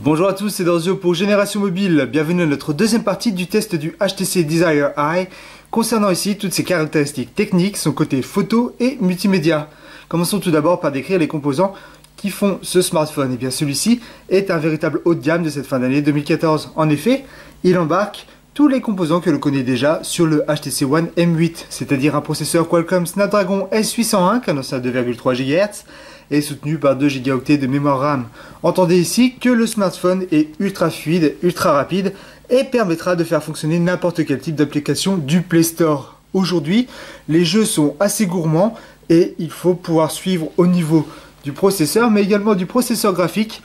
Bonjour à tous, c'est Dorzio pour Génération Mobile. Bienvenue à notre deuxième partie du test du HTC Desire Eye concernant ici toutes ses caractéristiques techniques, son côté photo et multimédia. Commençons tout d'abord par décrire les composants qui font ce smartphone. Et bien celui-ci est un véritable haut de gamme de cette fin d'année 2014. En effet, il embarque tous les composants que l'on connaît déjà sur le HTC One M8, c'est-à-dire un processeur Qualcomm Snapdragon S801, cadence à 2,3 GHz, et soutenu par 2 Go de mémoire RAM. Entendez ici que le smartphone est ultra fluide, ultra rapide et permettra de faire fonctionner n'importe quel type d'application du Play Store. Aujourd'hui, les jeux sont assez gourmands et il faut pouvoir suivre au niveau du processeur, mais également du processeur graphique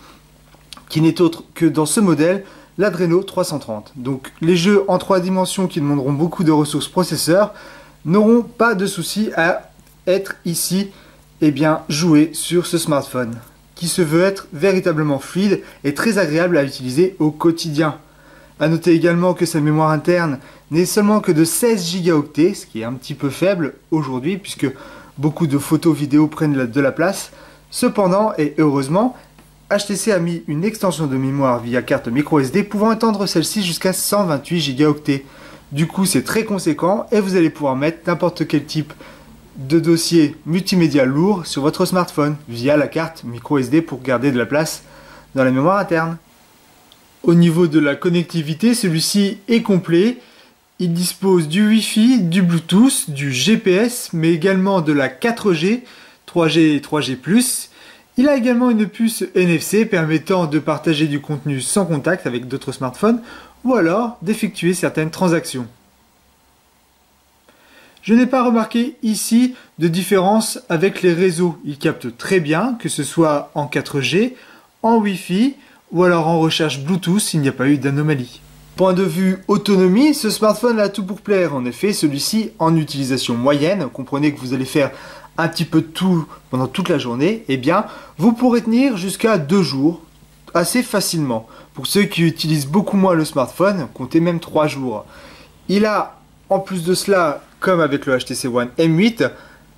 qui n'est autre que dans ce modèle, l'Adreno 330. Donc les jeux en 3 dimensions qui demanderont beaucoup de ressources processeurs n'auront pas de souci à être ici joué sur ce smartphone, qui se veut être véritablement fluide et très agréable à utiliser au quotidien. A noter également que sa mémoire interne n'est seulement que de 16 Go, ce qui est un petit peu faible aujourd'hui, puisque beaucoup de photos vidéo prennent de la place. Cependant, et heureusement, HTC a mis une extension de mémoire via carte microSD pouvant étendre celle-ci jusqu'à 128 Go. Du coup, c'est très conséquent et vous allez pouvoir mettre n'importe quel type de dossier multimédia lourd sur votre smartphone via la carte microSD pour garder de la place dans la mémoire interne. Au niveau de la connectivité, celui-ci est complet. Il dispose du Wi-Fi, du Bluetooth, du GPS, mais également de la 4G, 3G et 3G+. Il a également une puce NFC permettant de partager du contenu sans contact avec d'autres smartphones ou alors d'effectuer certaines transactions. Je n'ai pas remarqué ici de différence avec les réseaux. Il capte très bien, que ce soit en 4G, en Wi-Fi ou alors en recherche Bluetooth, il n'y a pas eu d'anomalie. Point de vue autonomie, ce smartphone a tout pour plaire. En effet, celui-ci en utilisation moyenne, comprenez que vous allez faire un petit peu de tout pendant toute la journée, vous pourrez tenir jusqu'à 2 jours assez facilement. Pour ceux qui utilisent beaucoup moins le smartphone, comptez même 3 jours. Il a en plus de cela, comme avec le HTC One M8,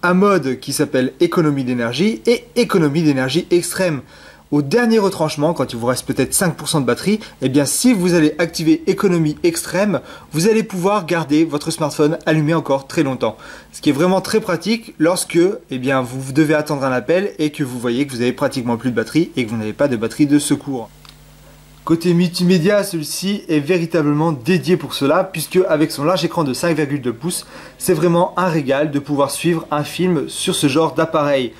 un mode qui s'appelle économie d'énergie et économie d'énergie extrême. Au dernier retranchement, quand il vous reste peut-être 5% de batterie, si vous allez activer économie extrême, vous allez pouvoir garder votre smartphone allumé encore très longtemps. Ce qui est vraiment très pratique lorsque vous devez attendre un appel et que vous voyez que vous avez pratiquement plus de batterie et que vous n'avez pas de batterie de secours. Côté multimédia, celui-ci est véritablement dédié pour cela, puisque avec son large écran de 5,2 pouces, c'est vraiment un régal de pouvoir suivre un film sur ce genre d'appareil.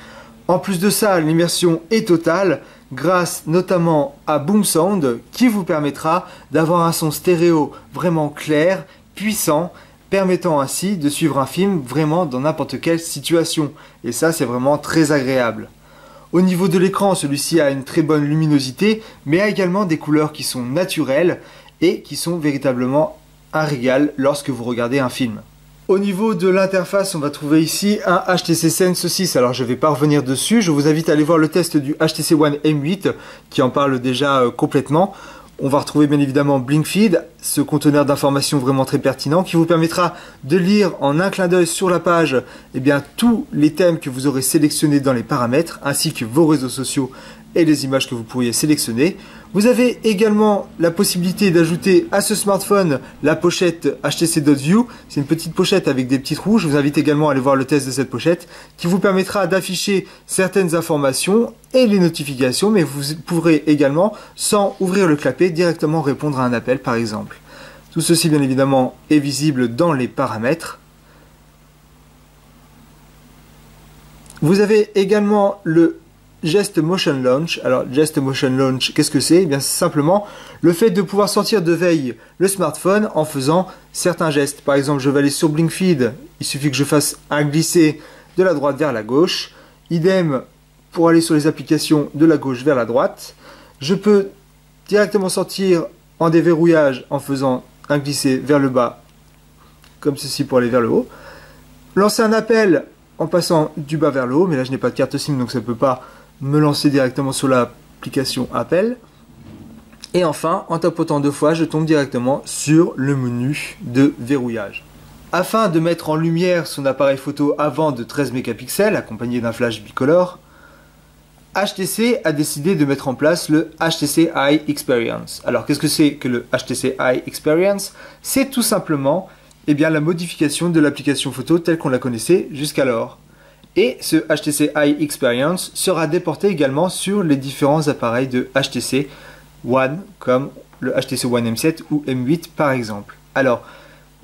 En plus de ça, l'immersion est totale, grâce notamment à Boom Sound, qui vous permettra d'avoir un son stéréo vraiment clair, puissant, permettant ainsi de suivre un film vraiment dans n'importe quelle situation. Et ça, c'est vraiment très agréable. Au niveau de l'écran, celui-ci a une très bonne luminosité, mais a également des couleurs qui sont naturelles et qui sont véritablement un régal lorsque vous regardez un film. Au niveau de l'interface, on va trouver ici un HTC Sense 6. Alors je ne vais pas revenir dessus, je vous invite à aller voir le test du HTC One M8 qui en parle déjà complètement. On va retrouver bien évidemment BlinkFeed, ce conteneur d'informations vraiment très pertinent qui vous permettra de lire en un clin d'œil sur la page tous les thèmes que vous aurez sélectionnés dans les paramètres ainsi que vos réseaux sociaux et les images que vous pourriez sélectionner. Vous avez également la possibilité d'ajouter à ce smartphone la pochette HTC Dot View. C'est une petite pochette avec des petits trous. Je vous invite également à aller voir le test de cette pochette qui vous permettra d'afficher certaines informations et les notifications, mais vous pourrez également, sans ouvrir le clapet, directement répondre à un appel par exemple. Tout ceci bien évidemment est visible dans les paramètres. Vous avez également le Gest Motion Launch. Alors Gest Motion Launch, qu'est-ce que c'est? C'est simplement le fait de pouvoir sortir de veille le smartphone en faisant certains gestes. Par exemple, je vais aller sur BlinkFeed, il suffit que je fasse un glisser de la droite vers la gauche. Idem pour aller sur les applications de la gauche vers la droite. Je peux directement sortir en déverrouillage en faisant un glisser vers le bas, comme ceci pour aller vers le haut. Lancer un appel en passant du bas vers le haut, mais là je n'ai pas de carte SIM donc ça ne peut pas me lancer directement sur l'application appel. Et enfin, en tapotant 2 fois, je tombe directement sur le menu de verrouillage. Afin de mettre en lumière son appareil photo avant de 13 mégapixels, accompagné d'un flash bicolore, HTC a décidé de mettre en place le HTC Eye Experience. Alors qu'est-ce que c'est que le HTC Eye Experience? C'est tout simplement la modification de l'application photo telle qu'on la connaissait jusqu'alors. Et ce HTC Eye Experience sera déporté également sur les différents appareils de HTC One, comme le HTC One M7 ou M8 par exemple. Alors,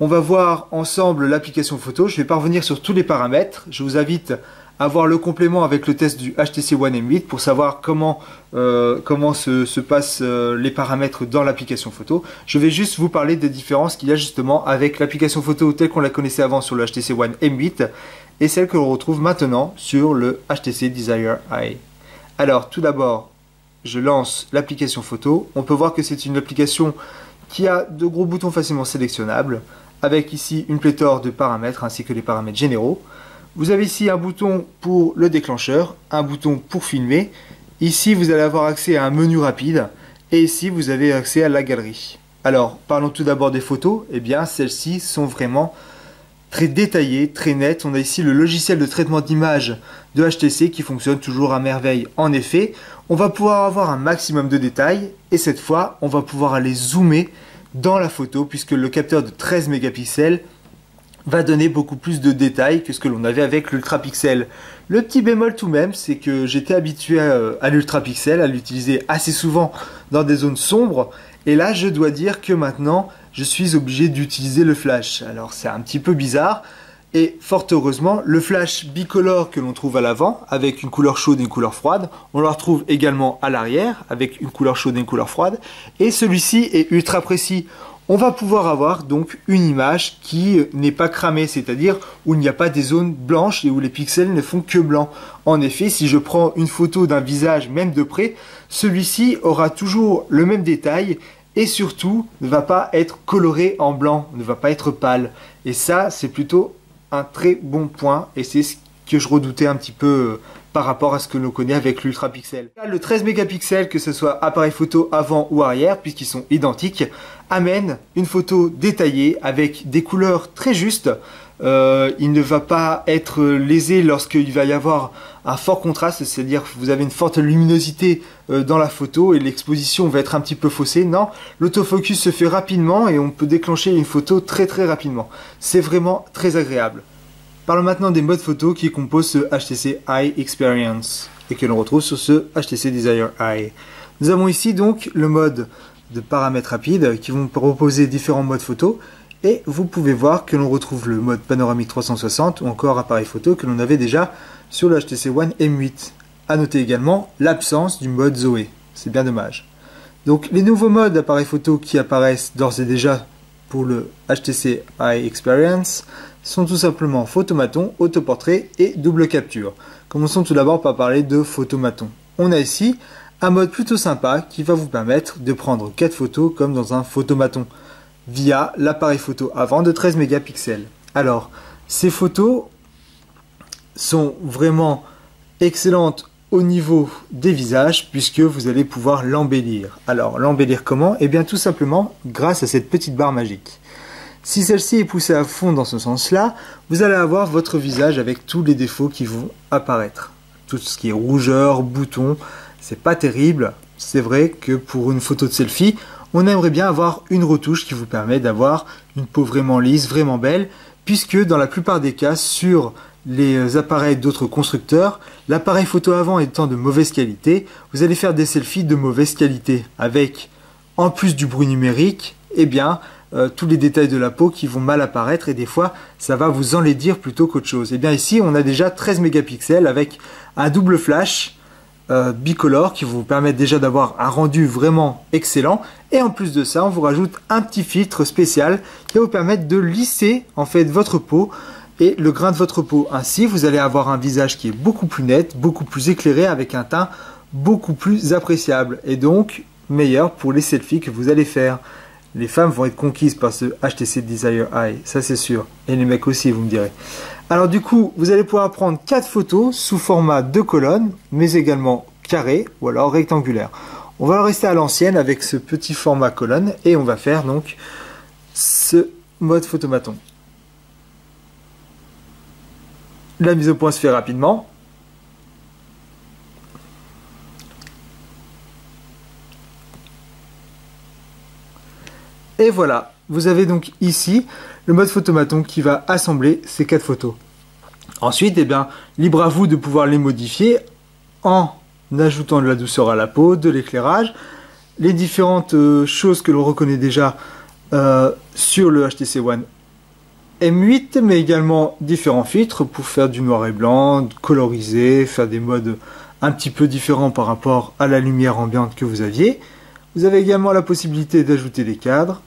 on va voir ensemble l'application photo. Je ne vais pas revenir sur tous les paramètres. Je vous invite à voir le complément avec le test du HTC One M8 pour savoir comment se passent les paramètres dans l'application photo. Je vais juste vous parler des différences qu'il y a justement avec l'application photo telle qu'on la connaissait avant sur le HTC One M8 et celle que l'on retrouve maintenant sur le HTC Desire Eye. Alors tout d'abord, je lance l'application photo. On peut voir que c'est une application qui a de gros boutons facilement sélectionnables avec ici une pléthore de paramètres ainsi que les paramètres généraux. Vous avez ici un bouton pour le déclencheur, un bouton pour filmer. Ici, vous allez avoir accès à un menu rapide. Et ici, vous avez accès à la galerie. Alors, parlons tout d'abord des photos. Eh bien, celles-ci sont vraiment très détaillées, très nettes. On a ici le logiciel de traitement d'image de HTC qui fonctionne toujours à merveille. En effet, on va pouvoir avoir un maximum de détails. Et cette fois, on va pouvoir aller zoomer dans la photo puisque le capteur de 13 mégapixels va donner beaucoup plus de détails que ce que l'on avait avec l'ultrapixel. Le petit bémol tout de même, c'est que j'étais habitué à l'ultrapixel, à l'utiliser assez souvent dans des zones sombres, et là je dois dire que maintenant je suis obligé d'utiliser le flash. Alors c'est un petit peu bizarre, et fort heureusement, le flash bicolore que l'on trouve à l'avant, avec une couleur chaude et une couleur froide, on le retrouve également à l'arrière, avec une couleur chaude et une couleur froide, et celui-ci est ultra précis. On va pouvoir avoir donc une image qui n'est pas cramée, c'est-à-dire où il n'y a pas des zones blanches et où les pixels ne font que blanc. En effet, si je prends une photo d'un visage, même de près, celui-ci aura toujours le même détail et surtout ne va pas être coloré en blanc, ne va pas être pâle. Et ça, c'est plutôt un très bon point et c'est ce que je redoutais un petit peu par rapport à ce que l'on connaît avec l'ultrapixel. Le 13 mégapixels, que ce soit appareil photo avant ou arrière, puisqu'ils sont identiques, amène une photo détaillée avec des couleurs très justes. Il ne va pas être lésé lorsqu'il va y avoir un fort contraste, c'est-à-dire que vous avez une forte luminosité dans la photo et l'exposition va être un petit peu faussée. Non, l'autofocus se fait rapidement et on peut déclencher une photo très rapidement. C'est vraiment très agréable. Parlons maintenant des modes photo qui composent ce HTC Eye Experience et que l'on retrouve sur ce HTC Desire Eye. Nous avons ici donc le mode de paramètres rapides qui vont proposer différents modes photo et vous pouvez voir que l'on retrouve le mode panoramique 360 ou encore appareil photo que l'on avait déjà sur le HTC One M8. A noter également l'absence du mode Zoé, c'est bien dommage. Donc les nouveaux modes d'appareil photo qui apparaissent d'ores et déjà pour le HTC Eye Experience sont tout simplement photomaton, autoportrait et double capture. Commençons tout d'abord par parler de photomaton. On a ici un mode plutôt sympa qui va vous permettre de prendre 4 photos comme dans un photomaton via l'appareil photo avant de 13 mégapixels. Alors, ces photos sont vraiment excellentes au niveau des visages puisque vous allez pouvoir l'embellir. Alors, l'embellir comment? Eh bien, tout simplement grâce à cette petite barre magique. Si celle-ci est poussée à fond dans ce sens-là, vous allez avoir votre visage avec tous les défauts qui vont apparaître. Tout ce qui est rougeur, boutons, c'est pas terrible. C'est vrai que pour une photo de selfie, on aimerait bien avoir une retouche qui vous permet d'avoir une peau vraiment lisse, vraiment belle, puisque dans la plupart des cas, sur les appareils d'autres constructeurs, l'appareil photo avant étant de mauvaise qualité, vous allez faire des selfies de mauvaise qualité, avec, en plus du bruit numérique, eh bien, tous les détails de la peau qui vont mal apparaître et des fois ça va vous enlaidir plutôt qu'autre chose. Et bien ici on a déjà 13 mégapixels avec un double flash bicolore qui vous permet déjà d'avoir un rendu vraiment excellent et en plus de ça on vous rajoute un petit filtre spécial qui va vous permettre de lisser en fait votre peau et le grain de votre peau. Ainsi vous allez avoir un visage qui est beaucoup plus net, beaucoup plus éclairé avec un teint beaucoup plus appréciable et donc meilleur pour les selfies que vous allez faire. Les femmes vont être conquises par ce HTC Desire Eye, ça c'est sûr. Et les mecs aussi, vous me direz. Alors du coup, vous allez pouvoir prendre 4 photos sous format de colonne, mais également carré ou alors rectangulaire. On va rester à l'ancienne avec ce petit format colonne et on va faire donc ce mode photomaton. La mise au point se fait rapidement. Et voilà, vous avez donc ici le mode photomaton qui va assembler ces 4 photos. Ensuite, eh bien, libre à vous de pouvoir les modifier en ajoutant de la douceur à la peau, de l'éclairage, les différentes choses que l'on reconnaît déjà sur le HTC One M8, mais également différents filtres pour faire du noir et blanc, coloriser, faire des modes un petit peu différents par rapport à la lumière ambiante que vous aviez. Vous avez également la possibilité d'ajouter des cadres,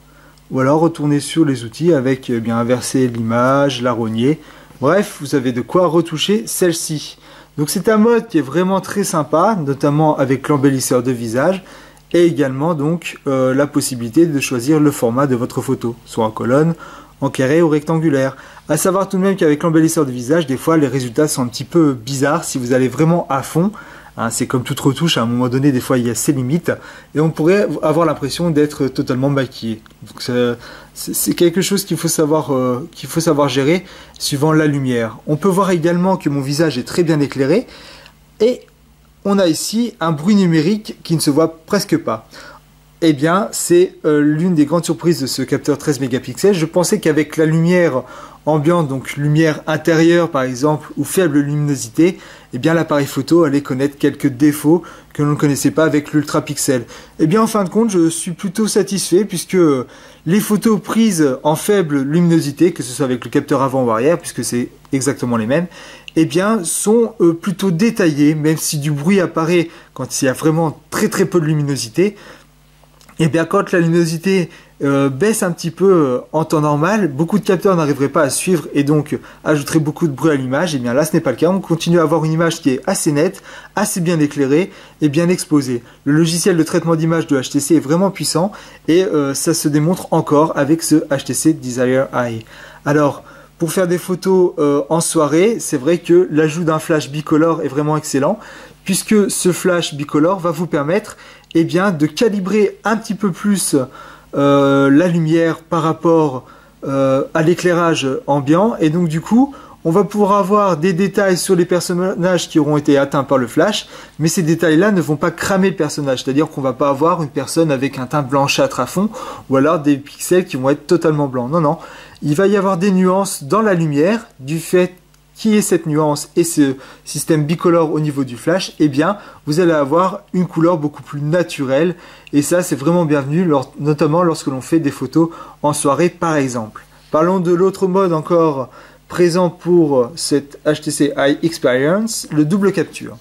ou alors retourner sur les outils avec bien inverser l'image, la rogner. Bref, vous avez de quoi retoucher celle-ci. Donc c'est un mode qui est vraiment très sympa, notamment avec l'embellisseur de visage, et également donc la possibilité de choisir le format de votre photo, soit en colonne, en carré ou rectangulaire. À savoir tout de même qu'avec l'embellisseur de visage, des fois les résultats sont un petit peu bizarres si vous allez vraiment à fond. Hein, c'est comme toute retouche, à un moment donné, des fois il y a ses limites, et on pourrait avoir l'impression d'être totalement maquillé. Donc c'est quelque chose qu'il faut savoir gérer suivant la lumière. On peut voir également que mon visage est très bien éclairé, et on a ici un bruit numérique qui ne se voit presque pas. Eh bien, c'est l'une des grandes surprises de ce capteur 13 mégapixels. Je pensais qu'avec la lumière ambiante, donc lumière intérieure par exemple, ou faible luminosité, eh bien l'appareil photo allait connaître quelques défauts que l'on ne connaissait pas avec l'ultrapixel. Eh bien, en fin de compte, je suis plutôt satisfait puisque les photos prises en faible luminosité, que ce soit avec le capteur avant ou arrière, puisque c'est exactement les mêmes, eh bien, sont plutôt détaillées, même si du bruit apparaît quand il y a vraiment très peu de luminosité. Et bien quand la luminosité baisse un petit peu en temps normal, beaucoup de capteurs n'arriveraient pas à suivre et donc ajouteraient beaucoup de bruit à l'image. Et bien là ce n'est pas le cas, on continue à avoir une image qui est assez nette, assez bien éclairée et bien exposée. Le logiciel de traitement d'image de HTC est vraiment puissant et ça se démontre encore avec ce HTC Desire Eye. Alors pour faire des photos en soirée, c'est vrai que l'ajout d'un flash bicolore est vraiment excellent, puisque ce flash bicolore va vous permettre de calibrer un petit peu plus la lumière par rapport à l'éclairage ambiant, et donc du coup on va pouvoir avoir des détails sur les personnages qui auront été atteints par le flash, mais ces détails là ne vont pas cramer le personnage, c'est à dire qu'on va pas avoir une personne avec un teint blanchâtre à fond ou alors des pixels qui vont être totalement blancs. Non, il va y avoir des nuances dans la lumière du fait qui est cette nuance et ce système bicolore au niveau du flash, eh bien vous allez avoir une couleur beaucoup plus naturelle, et ça c'est vraiment bienvenu, notamment lorsque l'on fait des photos en soirée par exemple. Parlons de l'autre mode encore présent pour cette HTC Eye Experience, le double capture.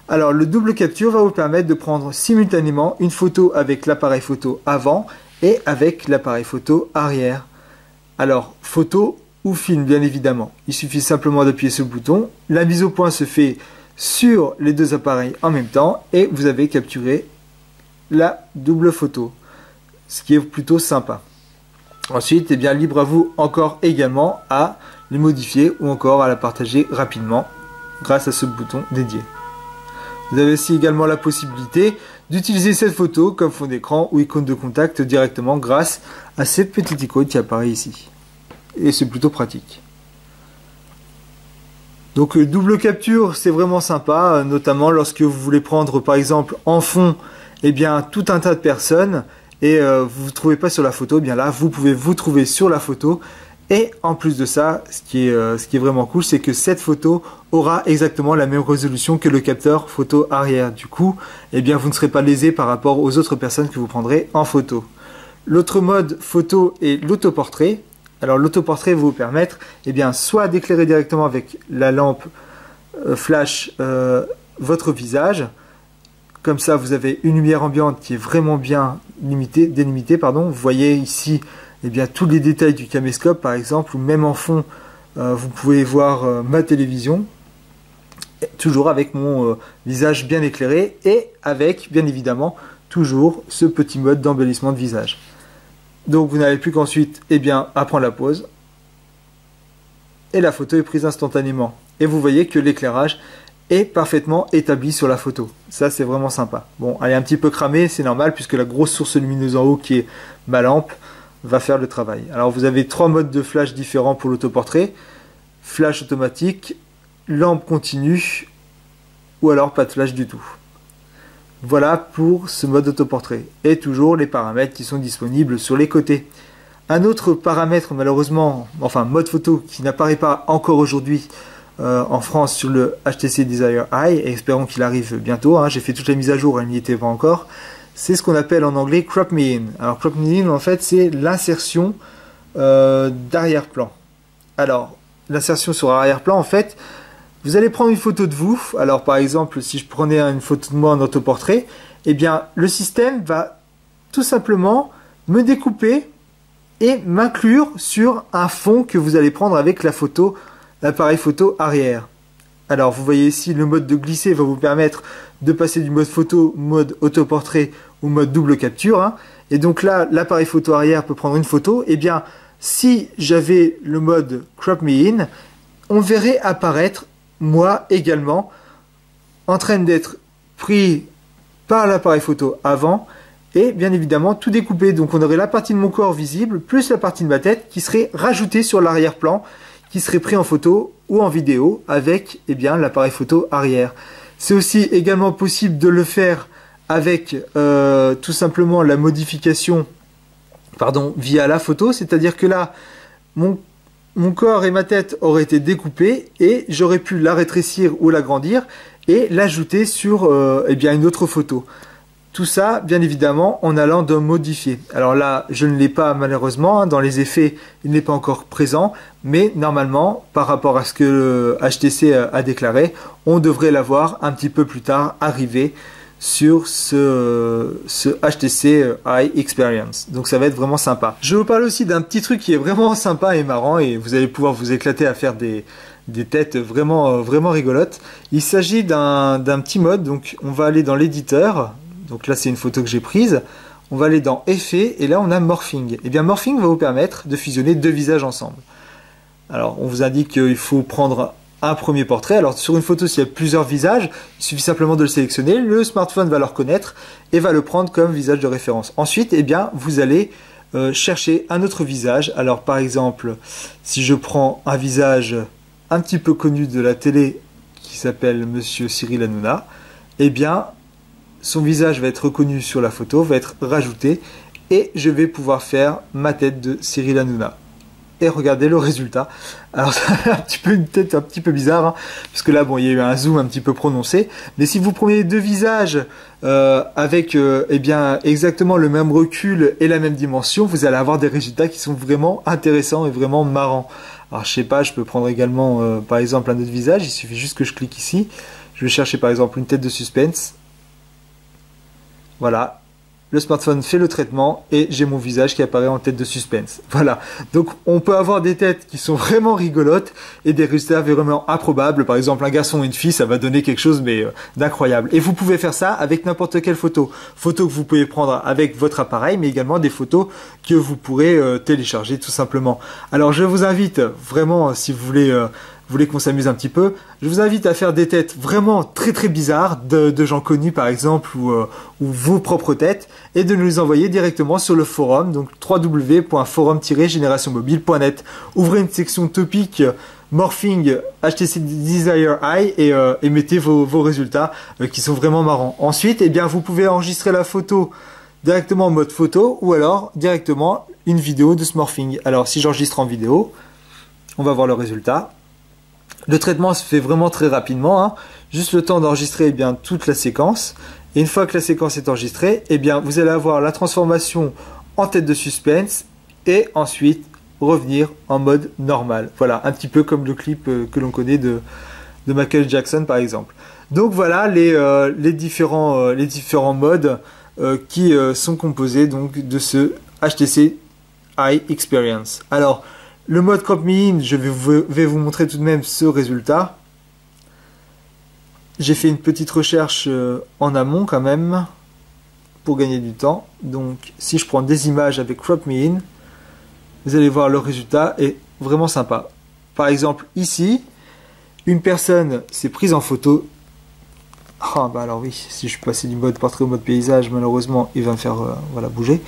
Alors le double capture va vous permettre de prendre simultanément une photo avec l'appareil photo avant et avec l'appareil photo arrière. Alors photo ou film bien évidemment, il suffit simplement d'appuyer sur le bouton, la mise au point se fait sur les deux appareils en même temps et vous avez capturé la double photo, ce qui est plutôt sympa. Ensuite, libre à vous encore également à les modifier ou encore à la partager rapidement grâce à ce bouton dédié. Vous avez aussi également la possibilité d'utiliser cette photo comme fond d'écran ou icône de contact directement grâce à cette petite icône qui apparaît ici. Et c'est plutôt pratique. Donc double capture, c'est vraiment sympa, notamment lorsque vous voulez prendre par exemple en fond tout un tas de personnes et vous ne vous trouvez pas sur la photo, bien là vous pouvez vous trouver sur la photo. Et en plus de ça, ce qui est vraiment cool, c'est que cette photo aura exactement la même résolution que le capteur photo arrière. Du coup, vous ne serez pas lésé par rapport aux autres personnes que vous prendrez en photo. L'autre mode photo est l'autoportrait. Alors l'autoportrait va vous permettre soit d'éclairer directement avec la lampe flash votre visage. Comme ça, vous avez une lumière ambiante qui est vraiment bien délimitée. Vous voyez ici tous les détails du caméscope par exemple, ou même en fond, vous pouvez voir ma télévision, toujours avec mon visage bien éclairé et avec bien évidemment toujours ce petit mode d'embellissement de visage. Donc vous n'avez plus qu'ensuite à prendre la pause et la photo est prise instantanément. Et vous voyez que l'éclairage est parfaitement établi sur la photo. Ça c'est vraiment sympa. Bon, elle est un petit peu cramée, c'est normal puisque la grosse source lumineuse en haut qui est ma lampe va faire le travail. Alors vous avez 3 modes de flash différents pour l'autoportrait. Flash automatique, lampe continue ou alors pas de flash du tout. Voilà pour ce mode autoportrait. Et toujours les paramètres qui sont disponibles sur les côtés. Un autre paramètre malheureusement, enfin mode photo qui n'apparaît pas encore aujourd'hui en France sur le HTC Desire Eye, et espérons qu'il arrive bientôt, hein. J'ai fait toute la mise à jour, elle n'y était pas encore. C'est ce qu'on appelle en anglais Crop Me In. Alors Crop Me In en fait c'est l'insertion d'arrière-plan. Alors l'insertion sur arrière-plan en fait, vous allez prendre une photo de vous. Alors par exemple si je prenais une photo de moi en autoportrait, eh bien le système va tout simplement me découper et m'inclure sur un fond que vous allez prendre avec la photo, l'appareil photo arrière. Alors vous voyez ici le mode de glisser va vous permettre de passer du mode photo, mode autoportrait ou mode double capture, hein. Et donc là l'appareil photo arrière peut prendre une photo. Et bien si j'avais le mode Crop Me In, on verrait apparaître moi également en train d'être pris par l'appareil photo avant et bien évidemment tout découpé. Donc on aurait la partie de mon corps visible plus la partie de ma tête qui serait rajoutée sur l'arrière-plan, qui serait pris en photo ou en vidéo avec l'appareil photo arrière. C'est aussi également possible de le faire avec tout simplement la modification via la photo, c'est-à-dire que là mon corps et ma tête auraient été découpés et j'aurais pu la rétrécir ou l'agrandir et l'ajouter sur une autre photo. Tout ça, bien évidemment, en allant dans modifier. Alors là, je ne l'ai pas malheureusement, hein, dans les effets, il n'est pas encore présent, mais normalement, par rapport à ce que le HTC a déclaré, on devrait l'avoir un petit peu plus tard arrivé sur ce HTC Eye Experience. Donc ça va être vraiment sympa. Je vous parle aussi d'un petit truc qui est vraiment sympa et marrant et vous allez pouvoir vous éclater à faire des têtes vraiment rigolotes. Il s'agit d'un petit mode, donc on va aller dans l'éditeur. Donc là c'est une photo que j'ai prise, on va aller dans effet et là on a morphing. Et bien morphing va vous permettre de fusionner deux visages ensemble. Alors on vous indique qu'il faut prendre un premier portrait. Alors sur une photo s'il y a plusieurs visages, il suffit simplement de le sélectionner, le smartphone va le reconnaître et va le prendre comme visage de référence. Ensuite vous allez chercher un autre visage. Alors par exemple si je prends un visage un petit peu connu de la télé qui s'appelle Monsieur Cyril Hanouna, son visage va être reconnu sur la photo, va être rajouté et je vais pouvoir faire ma tête de Cyril Hanouna. Et regardez le résultat. Alors ça a une tête un petit peu bizarre, hein, parce que là il y a eu un zoom un petit peu prononcé. Mais si vous prenez deux visages avec exactement le même recul et la même dimension, vous allez avoir des résultats qui sont vraiment intéressants et vraiment marrants. Alors je sais pas, je peux prendre également par exemple un autre visage. Il suffit juste que je clique ici. Je vais chercher par exemple une tête de suspense. Voilà, le smartphone fait le traitement et j'ai mon visage qui apparaît en tête de suspense. Voilà, donc on peut avoir des têtes qui sont vraiment rigolotes et des résultats vraiment improbables. Par exemple, un garçon et une fille, ça va donner quelque chose d'incroyable. Et vous pouvez faire ça avec n'importe quelle photo. Photos que vous pouvez prendre avec votre appareil, mais également des photos que vous pourrez télécharger tout simplement. Alors je vous invite vraiment, si vous voulez qu'on s'amuse un petit peu, je vous invite à faire des têtes vraiment très bizarres de gens connus par exemple ou vos propres têtes et de nous les envoyer directement sur le forum, donc www.forum-generationmobile.net. Ouvrez une section topic morphing HTC Desire Eye et mettez vos résultats qui sont vraiment marrants. Ensuite, vous pouvez enregistrer la photo directement en mode photo ou alors directement une vidéo de ce morphing. Alors si j'enregistre en vidéo, on va voir le résultat. Le traitement se fait vraiment très rapidement, hein. Juste le temps d'enregistrer toute la séquence. Et une fois que la séquence est enregistrée, vous allez avoir la transformation en tête de suspense et ensuite revenir en mode normal. Voilà, un petit peu comme le clip que l'on connaît de Michael Jackson par exemple. Donc voilà les différents modes qui sont composés donc de ce HTC Eye Experience. Alors, le mode Crop Me In, je vais vous montrer tout de même ce résultat. J'ai fait une petite recherche en amont quand même, pour gagner du temps. Donc si je prends des images avec Crop Me In, vous allez voir le résultat est vraiment sympa. Par exemple ici, une personne s'est prise en photo. Alors oui, si je suis passé du mode portrait au mode paysage, malheureusement il va me faire bouger.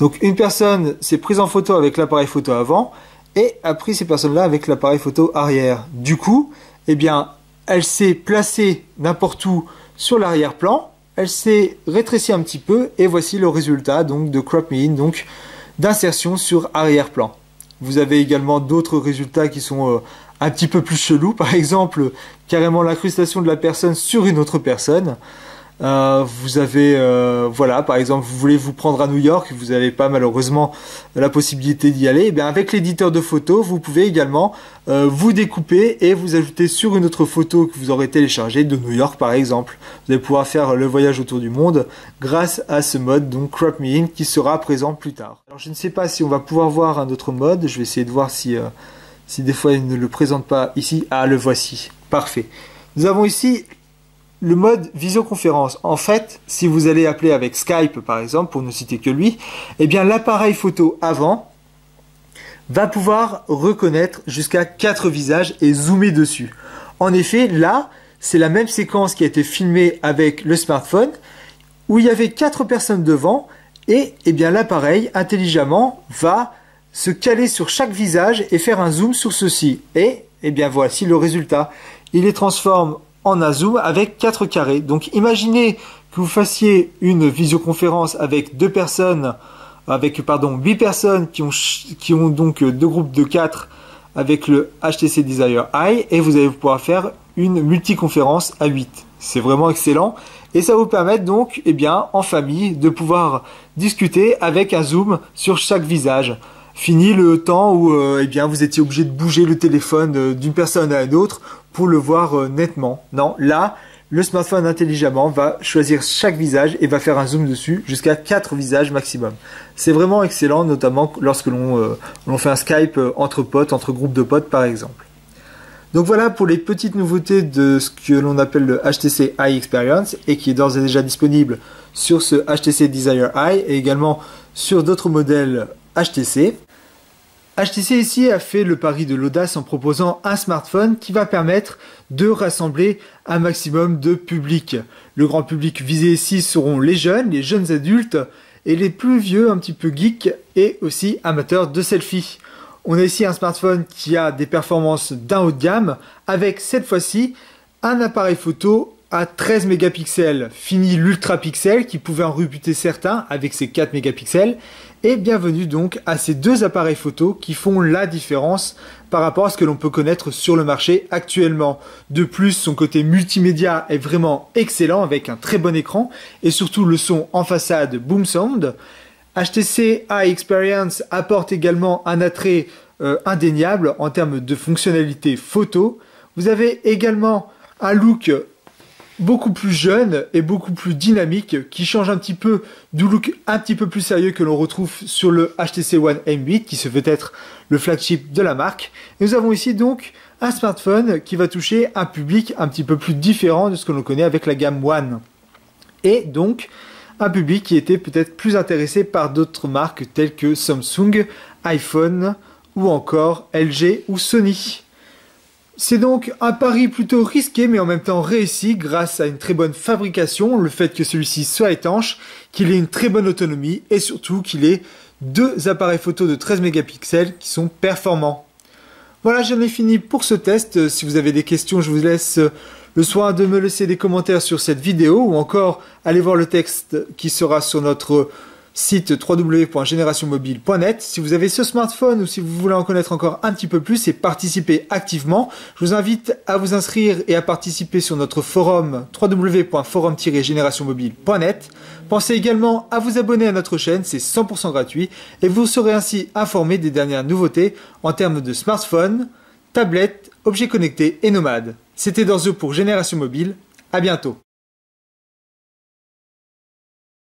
Donc une personne s'est prise en photo avec l'appareil photo avant, et a pris ces personnes-là avec l'appareil photo arrière. Du coup, elle s'est placée n'importe où sur l'arrière-plan, elle s'est rétrécie un petit peu et voici le résultat donc de Crop Me In, donc d'insertion sur arrière-plan. Vous avez également d'autres résultats qui sont un petit peu plus chelous, par exemple carrément l'incrustation de la personne sur une autre personne. Vous avez, voilà, par exemple, vous voulez vous prendre à New York, vous n'avez pas malheureusement la possibilité d'y aller. Et bien, avec l'éditeur de photos, vous pouvez également vous découper et vous ajouter sur une autre photo que vous aurez téléchargée de New York, par exemple. Vous allez pouvoir faire le voyage autour du monde grâce à ce mode, donc Crop Me In, qui sera présent plus tard. Alors, je ne sais pas si on va pouvoir voir un autre mode. Je vais essayer de voir si des fois il ne le présente pas ici. Ah, le voici. Parfait. Nous avons ici le mode visioconférence. En fait, si vous allez appeler avec Skype, par exemple, pour ne citer que lui, eh bien l'appareil photo avant va pouvoir reconnaître jusqu'à 4 visages et zoomer dessus. En effet, là, c'est la même séquence qui a été filmée avec le smartphone, où il y avait 4 personnes devant, et eh bien l'appareil, intelligemment, va se caler sur chaque visage et faire un zoom sur ceux-ci. Et eh bien voici le résultat. Il les transforme en un zoom avec 4 carrés. Donc imaginez que vous fassiez une visioconférence avec 8 personnes qui ont donc 2 groupes de 4 avec le HTC Desire Eye, et vous allez pouvoir faire une multiconférence à 8. C'est vraiment excellent et ça vous permet donc en famille de pouvoir discuter avec un zoom sur chaque visage. Fini le temps où vous étiez obligé de bouger le téléphone d'une personne à une autre pour le voir nettement. Non, là, le smartphone intelligemment va choisir chaque visage et va faire un zoom dessus jusqu'à 4 visages maximum. C'est vraiment excellent, notamment lorsque l'on fait un Skype entre potes, entre groupes de potes par exemple. Donc voilà pour les petites nouveautés de ce que l'on appelle le HTC Eye Experience et qui est d'ores et déjà disponible sur ce HTC Desire Eye et également sur d'autres modèles HTC. HTC ici a fait le pari de l'audace en proposant un smartphone qui va permettre de rassembler un maximum de public. Le grand public visé ici seront les jeunes adultes et les plus vieux, un petit peu geeks et aussi amateurs de selfies. On a ici un smartphone qui a des performances d'un haut de gamme avec cette fois-ci un appareil photo à 13 mégapixels, fini l'ultra pixel qui pouvait en rebuter certains avec ses 4 mégapixels. Et bienvenue donc à ces 2 appareils photo qui font la différence par rapport à ce que l'on peut connaître sur le marché actuellement. De plus, son côté multimédia est vraiment excellent avec un très bon écran et surtout le son en façade Boom Sound. HTC Eye Experience apporte également un attrait indéniable en termes de fonctionnalité photo. Vous avez également un look beaucoup plus jeune et beaucoup plus dynamique qui change un petit peu du look un petit peu plus sérieux que l'on retrouve sur le HTC One M8 qui se veut être le flagship de la marque. Et nous avons ici donc un smartphone qui va toucher un public un petit peu plus différent de ce que l'on connaît avec la gamme One. Et donc un public qui était peut-être plus intéressé par d'autres marques telles que Samsung, iPhone ou encore LG ou Sony. C'est donc un pari plutôt risqué mais en même temps réussi grâce à une très bonne fabrication, le fait que celui-ci soit étanche, qu'il ait une très bonne autonomie et surtout qu'il ait 2 appareils photo de 13 mégapixels qui sont performants. Voilà, j'en ai fini pour ce test. Si vous avez des questions, je vous laisse le soin de me laisser des commentaires sur cette vidéo ou encore aller voir le texte qui sera sur notre site www.generationmobile.net. Si vous avez ce smartphone ou si vous voulez en connaître encore un petit peu plus et participer activement, je vous invite à vous inscrire et à participer sur notre forum www.forum-generationmobile.net. Pensez également à vous abonner à notre chaîne, c'est 100% gratuit et vous serez ainsi informé des dernières nouveautés en termes de smartphones, tablettes, objets connectés et nomades. C'était Dorzo pour Génération Mobile, à bientôt.